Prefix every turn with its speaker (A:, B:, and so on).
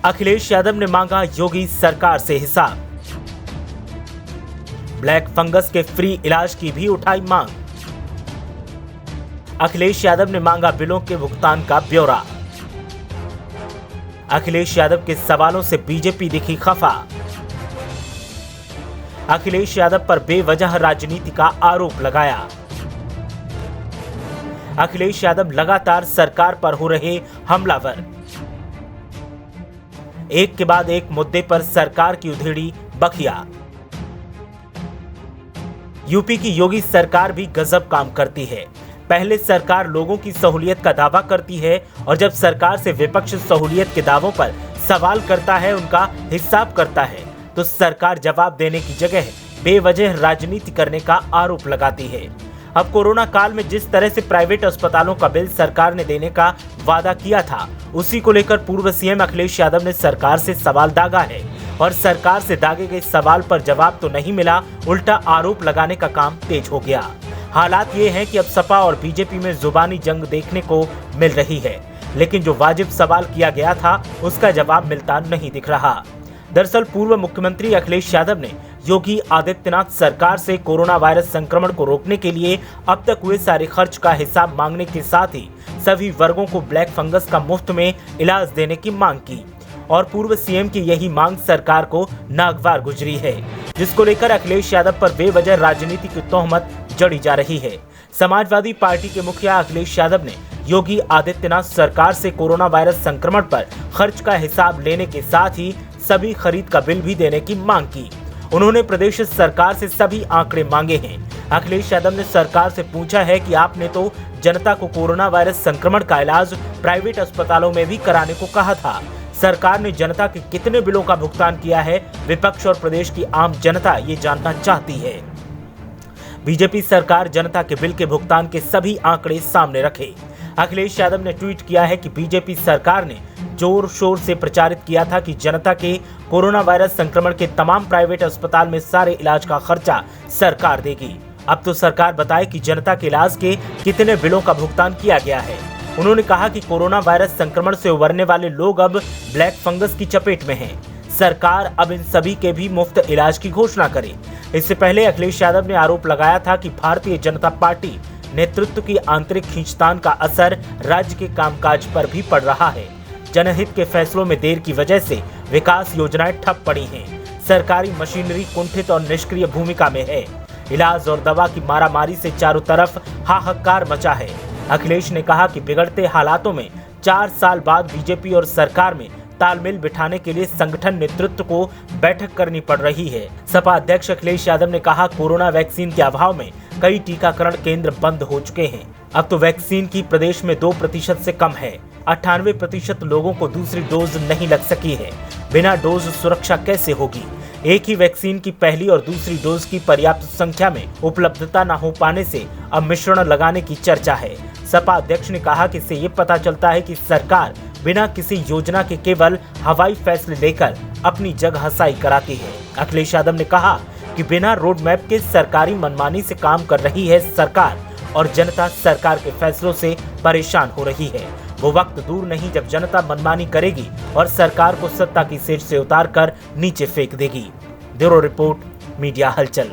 A: अखिलेश यादव ने मांगा योगी सरकार से हिसाब। ब्लैक फंगस के फ्री इलाज की भी उठाई मांग। अखिलेश यादव ने मांगा बिलों के भुगतान का ब्यौरा। अखिलेश यादव के सवालों से बीजेपी दिखी खफा। अखिलेश यादव पर बेवजह राजनीति का आरोप लगाया। अखिलेश यादव लगातार सरकार पर हो रहे हमलावर। एक के बाद एक मुद्दे पर सरकार की उधेड़ी बखिया। यूपी की योगी सरकार भी गजब काम करती है। पहले सरकार लोगों की सहूलियत का दावा करती है और जब सरकार से विपक्ष सहूलियत के दावों पर सवाल करता है, उनका हिसाब करता है, तो सरकार जवाब देने की जगह बेवजह राजनीति करने का आरोप लगाती है। अब कोरोना काल में जिस तरह से प्राइवेट अस्पतालों का बिल सरकार ने देने का वादा किया था, उसी को लेकर पूर्व सीएम अखिलेश यादव ने सरकार से सवाल दागा है और सरकार से दागे गए सवाल पर जवाब तो नहीं मिला, उल्टा आरोप लगाने का काम तेज हो गया। हालात ये हैं कि अब सपा और बीजेपी में जुबानी जंग देखने को मिल रही है, लेकिन जो वाजिब सवाल किया गया था उसका जवाब मिलता नहीं दिख रहा। दरअसल पूर्व मुख्यमंत्री अखिलेश यादव ने योगी आदित्यनाथ सरकार से कोरोना वायरस संक्रमण को रोकने के लिए अब तक हुए सारे खर्च का हिसाब मांगने के साथ ही सभी वर्गों को ब्लैक फंगस का मुफ्त में इलाज देने की मांग की और पूर्व सीएम की यही मांग सरकार को नागवार गुजरी है, जिसको लेकर अखिलेश यादव पर बेवजह राजनीति की तोहमत जड़ी जा रही है। समाजवादी पार्टी के मुखिया अखिलेश यादव ने योगी आदित्यनाथ सरकार से कोरोना वायरस संक्रमण पर खर्च का हिसाब लेने के साथ ही सभी खरीद का बिल भी देने की मांग की। उन्होंने प्रदेश सरकार से सभी आंकड़े मांगे हैं। अखिलेश यादव ने सरकार से पूछा है कि आपने तो जनता को कोरोना वायरस संक्रमण का इलाज प्राइवेट अस्पतालों में भी कराने को कहा था। सरकार ने जनता के कितने बिलों का भुगतान किया है? विपक्ष और प्रदेश की आम जनता ये जानना चाहती है। बीजेपी सरकार जनता के बिल के भुगतान के सभी आंकड़े सामने रखे। अखिलेश यादव ने ट्वीट किया है कि बीजेपी सरकार ने जोर शोर से प्रचारित किया था कि जनता के कोरोना वायरस संक्रमण के तमाम प्राइवेट अस्पताल में सारे इलाज का खर्चा सरकार देगी। अब तो सरकार बताए कि जनता के इलाज के कितने बिलों का भुगतान किया गया है। उन्होंने कहा कि कोरोना वायरस संक्रमण से उबरने वाले लोग अब ब्लैक फंगस की चपेट में हैं। सरकार अब इन सभी के भी मुफ्त इलाज की घोषणा करे। इससे पहले अखिलेश यादव ने आरोप लगाया था कि भारतीय जनता पार्टी नेतृत्व की आंतरिक खींचतान का असर राज्य के कामकाज पर भी पड़ रहा है। जनहित के फैसलों में देर की वजह से विकास योजनाएं ठप पड़ी हैं। सरकारी मशीनरी कुंठित और निष्क्रिय भूमिका में है। इलाज और दवा की मारामारी से चारों तरफ हाहाकार मचा है। अखिलेश ने कहा कि बिगड़ते हालातों में 4 साल बाद बीजेपी और सरकार में तालमेल बिठाने के लिए संगठन नेतृत्व को बैठक करनी पड़ रही है। सपा अध्यक्ष अखिलेश यादव ने कहा, कोरोना वैक्सीन के अभाव में कई टीकाकरण केंद्र बंद हो चुके हैं। अब तो वैक्सीन की प्रदेश में 2% से कम है। 98% लोगों को दूसरी डोज नहीं लग सकी है। बिना डोज सुरक्षा कैसे होगी? एक ही वैक्सीन की पहली और दूसरी डोज की पर्याप्त संख्या में उपलब्धता न हो पाने से अब मिश्रण लगाने की चर्चा है। सपा अध्यक्ष ने कहा कि इससे ये पता चलता है कि सरकार बिना किसी योजना के केवल हवाई फैसले लेकर अपनी जगहसाई कराती है। अखिलेश यादव ने कहा कि बिना रोड मैप के सरकारी मनमानी से काम कर रही है सरकार और जनता सरकार के फैसलों से परेशान हो रही है। वो वक्त दूर नहीं जब जनता मनमानी करेगी और सरकार को सत्ता की सेज से उतारकर नीचे फेंक देगी। ब्यूरो रिपोर्ट, मीडिया हलचल।